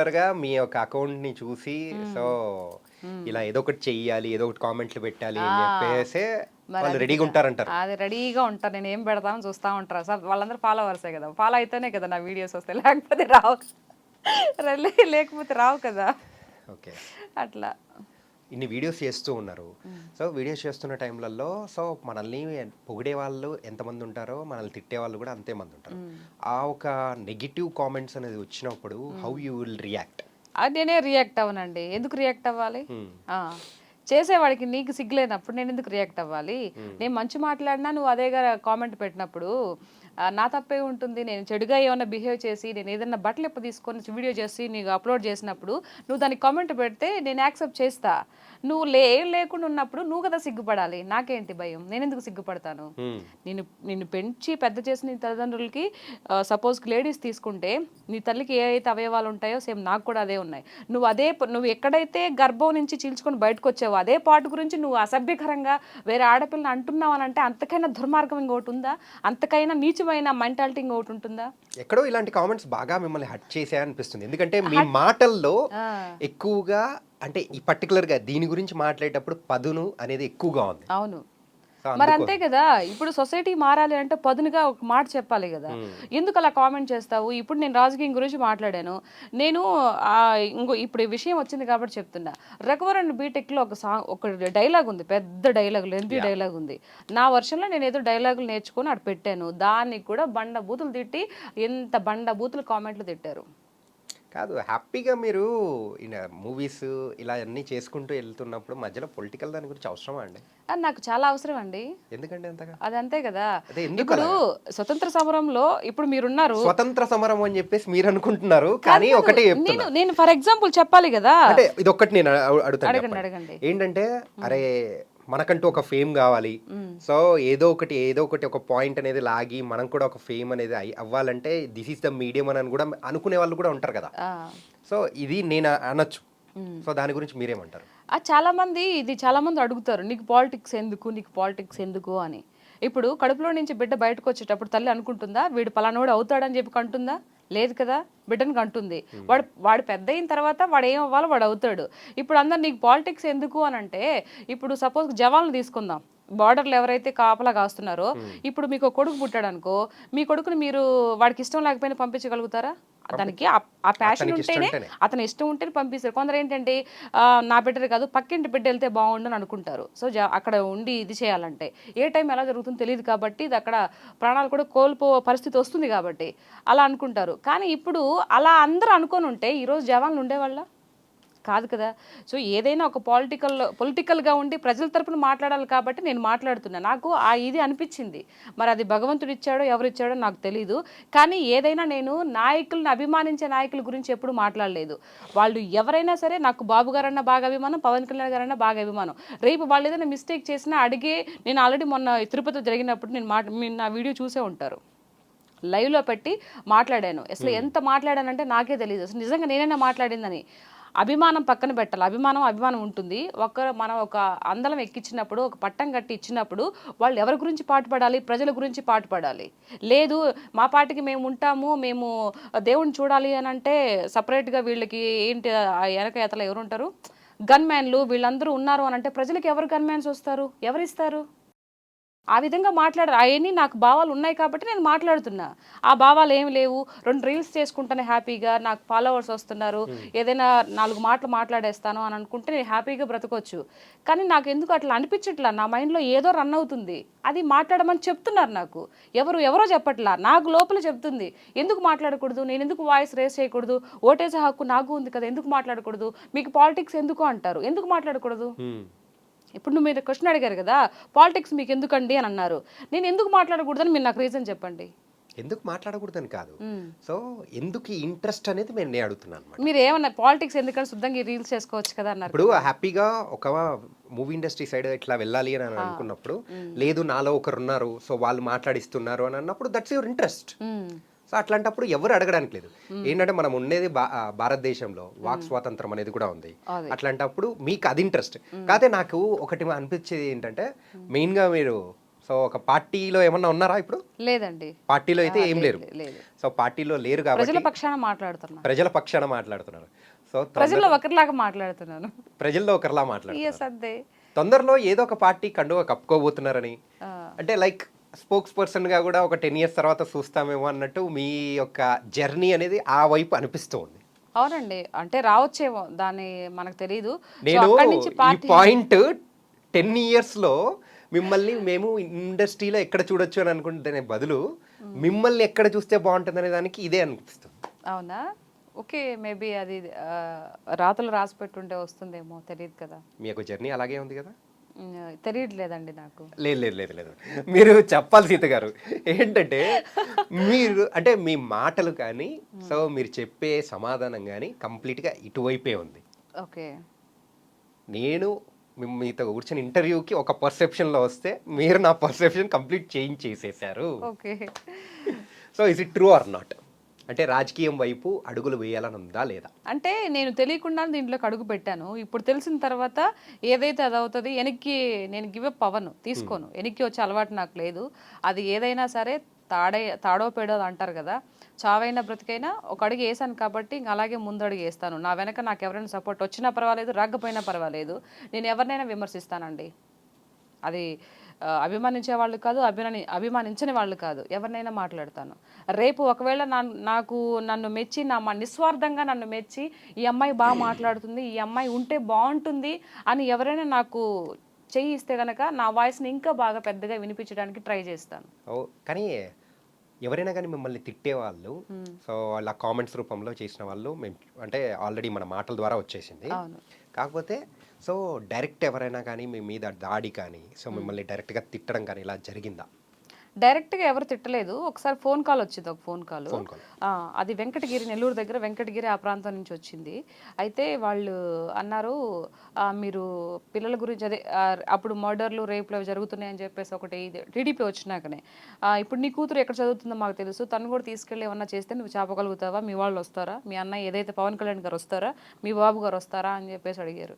పర్టికులర్‌గా మీ యొక్క అకౌంట్‌ని చూసి సో, ఇలా ఏదో ఒకటి చెయ్యాలి, ఏదో ఒకటి కామెంట్లు పెట్టాలి అని ఆ! చెప్పేసే మరి వాళ్ళు అది రెడీగా కదా! ఉంటారంటారు. అది రెడీగా ఉంటారు. నేనేం పెడతానో చూస్తా ఉంటారు. అసలు వాళ్ళందరూ ఫాలోవర్సే కదా! ఫాలో అయితేనే కదా నా వీడియోస్ వస్తాయి. లేకపోతే రావు. లేకపోతే రావు కదా! ఓకే. అట్లా. ఇన్ని వీడియోస్ చేస్తూ ఉన్నారు. హ్మ్. సో, వీడియోస్ చేస్తున్న టైంలలో సో, మనల్ని పొగిడే వాళ్ళు ఎంతమంది ఉంటారో, మనల్ని తిట్టేవాళ్ళు కూడా అంతే మంది ఉంటారు. హ్మ్. ఆ ఒక నెగెటివ్ కామెంట్స్ అనేది వచ్చినప్పుడు హౌ హ్మ్. You will react? అది నేనే రియాక్ట్ అవ్వనండి. ఎందుకు రియాక్ట్ అవ్వాలి? హ్మ్. ఆ! చేసేవాడికి నీకు సిగ్గులేనప్పుడు నేనెందుకు రియాక్ట్ అవ్వాలి? హ్మ్. నేను మంచి మాట్లాడినా నువ్వు అదేగా కామెంట్ పెట్టినప్పుడు నా తప్పే ఉంటుంది. నేను చెడుగా ఏమన్నా బిహేవ్ చేసి నేనేదన్నా బట్టలు తీసుకొని వీడియో చేసి నీకు అప్‌లోడ్ చేసినప్పుడు నువ్వు దానికి కామెంట్ పెడితే నేను యాక్సెప్ట్ చేస్తా. నువ్వు ఏం లేకుండా ఉన్నప్పుడు నువ్వు కదా సిగ్గుపడాలి. నాకేంటి భయం? నేనెందుకు సిగ్గుపడతాను? హ్మ్. నిన్ను పెంచి పెద్ద చేసిన నీ తల్లిదండ్రులకి సపోజ్‌కి లేడీస్ తీసుకుంటే నీ తల్లికి ఏ అయితే అవయవాలు ఉంటాయో సేమ్ నాకు కూడా అదే ఉన్నాయి. నువ్వు ఎక్కడైతే గర్భం నుంచి చీల్చుకొని బయటకొచ్చావో అదే పార్ట్ గురించి నువ్వు అసభ్యకరంగా వేరే ఆడపిల్లని అంటున్నావనంటే అంతకైనా దుర్మార్గం ఇంకోటుందా? అంతకైనా నీచమైన మెంటాలిటీ ఇంకోటుంటుందా? ఎక్కడో ఇలాంటి కామెంట్స్ బాగా మిమ్మల్ని హర్ట్ చేసాయనిపిస్తుంది. ఎందుకంటే మీ హట్ మాటల్లో ఆ! ఎక్కువగా అంటే ఈ పర్టిక్యులర్‌గా దీని గురించి మాట్లాడేటప్పుడు పదును అనేది ఎక్కువగా ఉంది. అవును. సో, మరంతే కదా! ఇప్పుడు సొసైటీ మారాలి అంటే పదునుగా ఒక మాట చెప్పాలి గదా! హ్మ్. ఎందుకలా కామెంట్ చేస్తావు? ఇప్పుడు నేను రాజకీయం గురించి మాట్లాడాను. నేను ఇప్పుడు ఈ విషయం వచ్చింది కాబట్టి చెప్తున్నా. 'రఘువరన్ బీటెక్‌లో' ఒక డైలాగ్ ఉంది. పెద్ద డైలాగ్, లెంగ్తీ యాహ్! డైలాగ్ ఉంది. నా వెర్షన్‌లో నేనేదో డైలాగులు నేర్చుకొని ఆడ పెట్టాను. దానికి కూడా బండ బూతులు తిట్టి ఎంత బండ బూతులు కామెంట్‌లు తిట్టారు. కాదు హ్యాపీగా మీరు మూవీస్ ఇలా అన్నీ చేసుకుంటూ ఎళ్తున్నప్పుడు మధ్యలో పొలిటికల్ దాని గురించి అవసరమా అండి? అది నాకు చాలా అవసరం అండి. ఎందుకండి అంతగా? అదంతే గదా! అదే ఇప్పుడు ఎందుకలాగా? స్వతంత్ర సమరంలో ఇప్పుడు మీరున్నారు. స్వతంత్ర సమరం అని జెప్పేసి మీరనుకుంటున్నారు. కాదు. కానీ కాదు. ఒకటే నేను చెప్తున్నా. నేను ఫర్ ఎగ్జాంపుల్ చెప్పాలి గదా! అంటే ఇదొక్కటి నేను అడుగుతాను అడగండి. చెప్పండి. అడగండి. ఏంటంటే హ్మ్. అరే! మనకంటూ ఒక ఫేమ్ గావాలి. హ్మ్. సో, ఏదో ఒకటి ఒక పాయింట్ అనేది లాగి మనం కూడా ఒక ఫేమ్ అనేది అవ్వాలంటే దిస్ ఈస్ ద మీడియం అని గూడా అనుకునే వాళ్ళు గూడా ఉంటారు గదా! ఆ! సో, ఇది నేను అనొచ్చు. హ్మ్. సో, దాని గురించి మీరేమంటారు? చాలామంది అడుగుతారు. నీకు పాలిటిక్స్ ఎందుకు? నీకు పాలిటిక్స్ ఎందుకు అని. ఇప్పుడు కడుపులో నుంచి బిడ్డ బయటకొచ్చేటప్పుడు తల్లి అనుకుంటుందా? వీడు పలానోడు అవుతాడని చెప్పి కంటుందా? లేదు కదా! బిడ్డని కంటుంది. హ్మ్. వాడు పెద్దయిన తర్వాత వాడేమవ్వాలో వాడవుతాడు. ఇప్పుడు అందరు నీకు పాలిటిక్స్ ఎందుకు అనంటే, ఇప్పుడు సపోజ్ జవాన్లు తీసుకుందాం. బార్డర్‌లో ఎవరైతే కాపలా కాస్తున్నారో, హ్మ్. ఇప్పుడు మీకో కొడుకు పుట్టాడనుకో, మీ కొడుకుని మీరు వాడికిష్టం లేకపోయినా పంపించగలుగుతారా? దానికి పంపించరు. ఆ ప్యాషన్ అతనికి ఇష్టం ఉంటేనే, ఉంటేనే. అతని ఇష్టం ఉంటేనే పంపిస్తారు. కొందరేంటంటే నా బిడ్డది కాదు పక్కింటి బిడ్డ వెళ్తే బాగుండు అని అనుకుంటారు. సో, అక్కడ ఉండి ఇది చేయాలంటే. ఏ టైం ఎలా జరుగుతుందో తెలీదు కాబట్టి ఇది అక్కడ ప్రాణాలు కూడా పరిస్థితి వస్తుంది కాబట్టి అలా అనుకుంటారు. కానీ ఇప్పుడు అలా అందరూ అనుకోనుంటే ఈరోజు జవాన్లు ఉండేవాళ్ళా? కాదు కదా! సో, ఏదైనా ఒక పొలిటికల్‌గా ఉండి ప్రజల తరపున మాట్లాడాలి కాబట్టి నేను మాట్లాడుతున్నా. నాకు ఇది అనిపిచ్చింది. మరి అది భగవంతుడిచ్చాడో, ఎవరిచ్చాడో నాకు తెలీదు. కానీ ఏదైనా నేను నాయకుల్ని అభిమానించే నాయకుల గురించి ఎప్పుడు మాట్లాడలేదు. వాళ్ళు ఎవరైనా సరే నాకు బాబు గారన్నా బాగా అభిమానం, పవన్ కళ్యాణ్ గారన్నా బాగా అభిమానం. రేపు వాళ్ళేదైనా మిస్టేక్ చేసినా అడిగే నేను ఆల్రెడీ మొన్న తిరుపతిలో జరిగినప్పుడు మీరు నా వీడియో చూసే ఉంటారు. లైవ్‌లో పెట్టి మాట్లాడాను. అసలు హ్మ్. ఎంత మాట్లాడానంటే నాకే తెలీదు. అసలు నిజంగా నేనేనా మాట్లాడిందని. అభిమానం పక్కన పెట్టాలి. అభిమానం ఉంటుంది. మనం ఒక అందలం ఎక్కించినప్పుడు, ఒక పట్టం కట్టి ఇచ్చినప్పుడు వాళ్ళు ఎవరి గురించి పాటుపడాలి? ప్రజల గురించి పాటుపడాలి. లేదు మా పాటికి మేము ఉంటాము. మేము దేవుడిని చూడాలి అనంటే సెపరేట్‌గా వీళ్ళకి ఏంటి ఎనక ఎతల ఎవరుంటారు? గన్‌మ్యాన్‌లు వీళ్ళందరూ ఉన్నారు అనంటే ప్రజలకి ఎవరు గన్‌మ్యాన్స్ వస్తారు? ఎవరిస్తారు? ఆ విధంగా మాట్లాడరు. అయన్నీ నాకు భావాలున్నాయి కాబట్టి నేను మాట్లాడుతున్నా. ఆ భావాలేమి లేవు. 2 రీల్స్ చేసుకుంటాను హ్యాపీగా. నాకు ఫాలోవర్స్ వస్తున్నారు. హ్మ్. ఏదైనా 4 మాటలు మాట్లాడేస్తాను అని అనుకుంటే నేను హ్యాపీగా బ్రతకొచ్చు. కానీ నాకెందుకు అట్లా అనిపించట్లా. నా మైండ్‌లో ఏదో రన్ అవుతుంది. అది మాట్లాడమని చెప్తున్నారు నాకు. ఎవరో చెప్పట్లా. నాకు లోపల చెప్తుంది. ఎందుకు మాట్లాడకూడదు? నేనెందుకు వాయిస్ రేజ్ చేయకూడదు? ఓటేసే హక్కు నాకు ఉంది కదా! ఎందుకు మాట్లాడకూడదు? మీకు పాలిటిక్స్ ఎందుకు అంటారు. ఎందుకు మాట్లాడకూడదు? హ్మ్. ఇప్పుడు మీరు క్వెషన్ అడిగారు కదా! పాలిటిక్స్ మీకెందుకండి అని అన్నారు. నేను ఎందుకు మాట్లాడకూడదని మీరు నాకు రీజన్ చెప్పండి. ఎందుకు మాట్లాడకూడదని కాదు. హ్మ్. సో, ఎందుకు ఈ ఇంట్రెస్ట్ అనేది నేను అడుగుతున్నాననమాట. మీరేమన్నా పాలిటిక్స్ ఎందుకని శుద్ధంగా ఈ రీల్స్ చేసుకోవచ్చు కదా! అన్నారు ఇప్పుడు కదా! హ్యాపీగా ఒక మూవీ ఇండస్ట్రీ సైడ్ ఇట్లా వెళ్ళాలి అని ఆ! అనుకున్నప్పుడు, హ్మ్. లేదు నాలో ఒకరున్నారు. సో, వాళ్ళు మాట్లాడిస్తున్నారు అని అన్నప్పుడు దట్స్ యువర్ ఇంట్రెస్ట్. హ్మ్. సో, అట్లాంటప్పుడు ఎవరు అడగడానికి లేదు. హ్మ్. ఏంటంటే మనం ఉండేది భారతదేశంలో వాక్ హ్మ్. స్వాతంత్రం అనేది కూడా ఉంది. అది. అట్లాంటప్పుడు మీకు అది ఇంట్రెస్ట్. హ్మ్. కాతే నాకు ఒకటి అనిపించేది ఏంటంటే, హ్మ్. మెయిన్‌గా మీరు సో ఒక పార్టీలో ఏమన్నా ఉన్నారా ఇప్పుడు? లేదండి. పార్టీలో అయితే ఏం లేరు. లేదు. సో పార్టీలో లేరు ప్రజల కాబట్టి పక్షాన మాట్లాడుతున్నా. ప్రజల పక్షాన మాట్లాడుతున్నారు. సో ప్రజల్లో ఒకరిలాగా మాట్లాడుతున్నాను. ప్రజల్లో ఒకరిలా ఎస్ మాట్లాడుతున్నారు. అంతే. తొందరలో ఏదో ఒక పార్టీ కండువా కప్పుకోబోతున్నారని, ఆ, అంటే లైక్ స్పోక్స్ పర్సన్గా కూడా ఒక 10 ఇయర్స్ తర్వాత చూస్తామేమో అన్నట్టు మీ యొక్క జర్నీ అనేది ఆ వైపు అనిపిస్తూ ఉంది. అవునండి. అంటే రావచ్చేమో దాన్ని మనకు తెలీదు. సో నేను అక్కడి నుంచి ఈ పార్టీ పాయింట్ 10 ఇయర్స్లో మిమ్మల్ని మేము ఇండస్ట్రీలో ఎక్కడ చూడొచ్చు అని అనుకుంటే బదులు మిమ్మల్ని ఎక్కడ చూస్తే బాగుంటుంది అనే దానికి ఇదే అనిపిస్తుంది. అవునా? ఓకే. మేబీ అది రాతలు రాసి పెట్టుంటే వస్తుందేమో తెలియదు కదా. మీ యొక్క జర్నీ అలాగే ఉంది కదా? తెలియట్లేదండి నాకు. లేదు లేదు లేదు లేదు, మీరు చెప్పాలి సీత గారు. ఏంటంటే మీరు అంటే మీ మాటలు కానీ, సో మీరు చెప్పే సమాధానం కానీ కంప్లీట్గా ఇటువైపే ఉంది. ఓకే. నేను మీతో కూర్చొని ఇంటర్వ్యూకి ఒక పర్సెప్షన్లో వస్తే మీరు నా పర్సెప్షన్ కంప్లీట్ చేంజ్ చేసేసారు. Okay. So is it true or not? అంటే రాజకీయం వైపు అడుగులు వేయాలని ఉందా లేదా? అంటే నేను తెలియకుండా దీంట్లోకి అడుగు పెట్టాను. ఇప్పుడు తెలిసిన తర్వాత ఏదైతే అది అవుతుంది వెనక్కి నేను గివప్ అవ్వను, తీసుకోను. వెనక్కి వచ్చే అలవాటు నాకు లేదు. అది ఏదైనా సరే తాడో పేడో అంటారు కదా, చావైనా బ్రతికైనా ఒక అడుగు వేసాను కాబట్టి ఇంక అలాగే ముందడుగు వేస్తాను. నా వెనక నాకు ఎవరైనా సపోర్ట్ వచ్చినా పర్వాలేదు, రాకపోయినా పర్వాలేదు, నేను ఎవరినైనా విమర్శిస్తానండి. అది అభిమానించే వాళ్ళు కాదు, అభిమానించని వాళ్ళు కాదు, ఎవరినైనా మాట్లాడతాను. రేపు ఒకవేళ నన్ను మెచ్చి నిస్వార్థంగా నన్ను మెచ్చి ఈ అమ్మాయి బాగా మాట్లాడుతుంది, ఈ అమ్మాయి ఉంటే బాగుంటుంది అని ఎవరైనా నాకు చెయ్యి ఇస్తే గనక నా వాయిస్ని ఇంకా బాగా పెద్దగా వినిపించడానికి ట్రై చేస్తాను. కానీ ఎవరైనా కానీ మిమ్మల్ని తిట్టేవాళ్ళు, సో వాళ్ళ కామెంట్స్ రూపంలో చేసిన వాళ్ళు మేము అంటే ఆల్రెడీ మన మాటల ద్వారా వచ్చేసింది. అవును. కాకపోతే సో డైరెక్ట్ ఎవరైనా కానీ మీ మీద దాడి కానీ, సో మిమ్మల్ని డైరెక్ట్గా తిట్టడం కానీ ఇలా జరిగిందా? డైరెక్ట్గా ఎవరు తిట్టలేదు. ఒకసారి ఫోన్ కాల్ వచ్చింది, ఒక ఫోన్ కాల్. ఫోన్ కాల్ అది వెంకటగిరి, నెల్లూరు దగ్గర వెంకటగిరి ఆ ప్రాంతం నుంచి వచ్చింది. అయితే వాళ్ళు అన్నారు, మీరు పిల్లల గురించి అదే అప్పుడు మర్డర్లు రేపులు అవి జరుగుతున్నాయని చెప్పేసి ఒకటి టీడీపీ వచ్చినాకనే, ఇప్పుడు నీ కూతురు ఎక్కడ చదువుతుందో మాకు తెలుసు, తను కూడా తీసుకెళ్ళి ఏమన్నా చేస్తే నువ్వు చెప్పగలుగుతావా, మీ వాళ్ళు వస్తారా, మీ అన్నయ్య ఏదైతే పవన్ కళ్యాణ్ గారు వస్తారా, మీ బాబు గారు వస్తారా అని చెప్పేసి అడిగారు.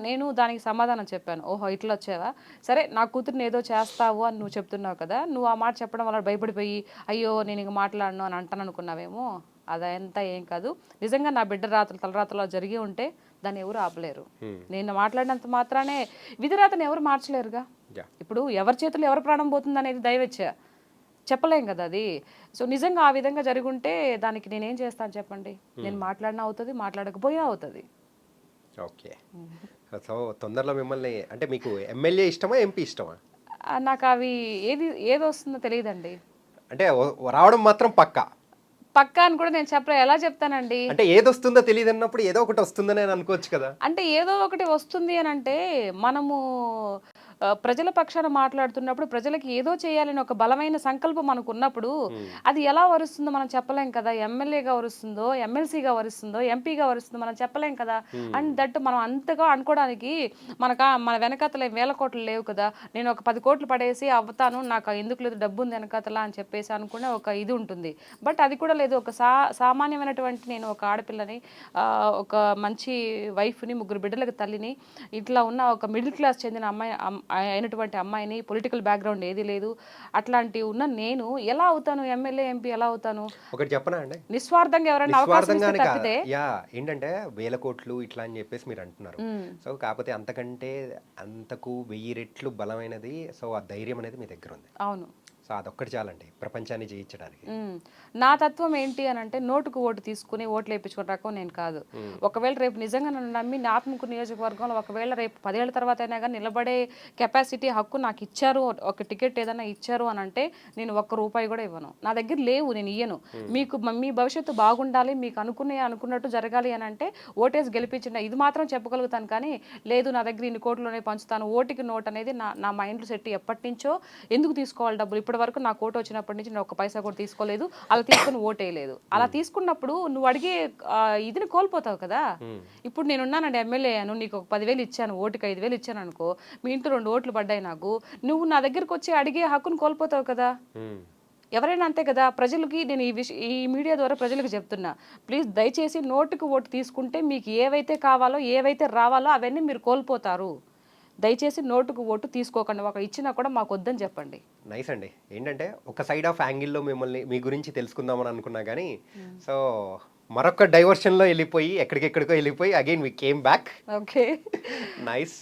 నేను దానికి సమాధానం చెప్పాను. ఓహో ఇట్లా వచ్చావా, సరే నా కూతుర్ని ఏదో చేస్తావు అని నువ్వు చెప్తున్నావు కదా, నువ్వు ఆ మాట చెప్పడం వల్ల భయపడిపోయి అయ్యో నేను ఇంక మాట్లాడను అని అంటాను అనుకున్నావేమో, అదంతా ఏం కాదు. నిజంగా నా బిడ్డ తలరాతలో జరిగి ఉంటే దాన్ని ఎవరు ఆపలేరు. నేను మాట్లాడినంత మాత్రానే విధిరాతను ఎవరు మార్చలేరుగా. ఇప్పుడు ఎవరి చేతులు ఎవరి ప్రాణం పోతుంది అనేది దైవేచ్ఛ, చెప్పలేం కదా అది. సో నిజంగా ఆ విధంగా జరిగి ఉంటే దానికి నేనేం చేస్తాను చెప్పండి. నేను మాట్లాడినా అవుతుంది, మాట్లాడకపోయినా అవుతుంది. ఓకే. సో తొందరలో మిమ్మల్ని అంటే మీకు ఎమ్మెల్యే ఇష్టమా, ఎంపీ ఇష్టమా? నాకు అవి ఏది వస్తుందో తెలియదండి. అంటే రావడం మాత్రం పక్కా అని కూడా నేను ఎలా చెప్తానండి. అంటే ఏది వస్తుందో తెలియదు అన్నప్పుడు ఏదో ఒకటి వస్తుందని అనుకోవచ్చు కదా. అంటే ఏదో ఒకటి వస్తుంది అని అంటే మనము ప్రజల పక్షాన మాట్లాడుతున్నప్పుడు ప్రజలకి ఏదో చేయాలని ఒక బలమైన సంకల్పం మనకు ఉన్నప్పుడు అది ఎలా వరుస్తుందో మనం చెప్పలేం కదా. ఎమ్మెల్యేగా వరుస్తుందో, ఎమ్మెల్సీగా వరుస్తుందో, ఎంపీగా వరుస్తుందో మనం చెప్పలేం కదా. అండ్ దట్ మనం అంతగా అనుకోవడానికి మన వెనకాతల వేల కోట్లు లేవు కదా. నేను ఒక 10 కోట్లు పడేసి అవ్వతాను, నాకు ఎందుకు లేదు, డబ్బు ఉంది వెనకాతల అని చెప్పేసి అనుకునే ఒక ఇది ఉంటుంది. బట్ అది కూడా లేదు. ఒక సామాన్యమైనటువంటి నేను ఒక ఆడపిల్లని, ఒక మంచి వైఫ్ని, 3 బిడ్డలకు తల్లిని, ఇట్లా ఉన్న ఒక మిడిల్ క్లాస్ చెందిన అయినటువంటి అమ్మాయిని, పొలిటికల్ బ్యాక్గ్రౌండ్ ఏది లేదు, అట్లాంటి ఉన్న నేను ఎలా అవుతాను ఎమ్మెల్యే, ఎంపీ ఎలా అవుతాను? ఒకటి చెప్పనా అండి, నిస్వార్థంగా ఎవరైనా అవకాశం ఇస్తే తప్పితే. ఏంటంటే 1000 కోట్లు ఇట్లా అని చెప్పేసి మీరు అంటున్నారు. సో కాకపోతే అంతకు 1000 రెట్లు బలమైనది, సో ఆ ధైర్యం అనేది మీ దగ్గర ఉంది. అవును. సో అదొక్కటి చాలండి ప్రపంచాన్ని జయించడానికి. నా తత్వం ఏంటి అని అంటే, నోటుకు ఓటు తీసుకుని ఓట్లు వేయించుకునే రకం నేను కాదు. ఒకవేళ రేపు నిజంగా నన్ను నమ్మి ఆత్మకూరు నియోజకవర్గంలో ఒకవేళ రేపు 10 ఏళ్ల తర్వాత అయినా కానీ నిలబడే కెపాసిటీ, హక్కు నాకు ఇచ్చారు, ఒక టికెట్ ఏదైనా ఇచ్చారు అని అంటే నేను ₹1 కూడా ఇవ్వను. నా దగ్గర లేవు, నేను ఇయ్యను. మీ భవిష్యత్తు బాగుండాలి, మీకు అనుకున్నట్టు జరగాలి అని అంటే ఓటేసి గెలిపించిన ఇది మాత్రం చెప్పగలుగుతాను. కానీ లేదు నా దగ్గర ఇన్ని కోట్లునే పంచుతాను, ఓటుకి నోట్ అనేది నా మైండ్లో సెట్ ఎప్పటి నుంచో. ఎందుకు తీసుకోవాలి డబ్బులు? ఇప్పటి వరకు నాకు ఓటు వచ్చినప్పటి నుంచి నేను 1 పైసా కూడా తీసుకోలేదు, అలా తీసుకుని ఓటేయలేదు. అలా తీసుకున్నప్పుడు నువ్వు అడిగే ఇదిని కోల్పోతావు కదా. ఇప్పుడు నేనున్నానండి, ఎమ్మెల్యే అయ్యాను, నీకు ఒక 10,000 ఇచ్చాను, ఓటుకి 5,000 ఇచ్చాను అనుకో, మీ ఇంట్లో 2 ఓట్లు పడ్డాయి నాకు, నువ్వు నా దగ్గరకు వచ్చి అడిగే హక్కును కోల్పోతావు కదా. ఎవరైనా అంతే కదా. ప్రజలకి నేను ఈ మీడియా ద్వారా ప్రజలకు చెప్తున్నా, ప్లీజ్ దయచేసి నోటుకు ఓటు తీసుకుంటే మీకు ఏవైతే కావాలో, ఏవైతే రావాలో అవన్నీ మీరు కోల్పోతారు. దయచేసి నోటుకు ఓటు తీసుకోకండి, ఒక ఇచ్చినా కూడా మాకు వద్దని చెప్పండి. నైస్ అండి. ఏంటంటే ఒక సైడ్ ఆఫ్ యాంగిల్లో మిమ్మల్ని మీ గురించి తెలుసుకుందామని అనుకున్నా కానీ సో మరొక డైవర్షన్లో వెళ్ళిపోయి ఎక్కడికెక్కడికో వెళ్ళిపోయి again we came back. Okay. Nice.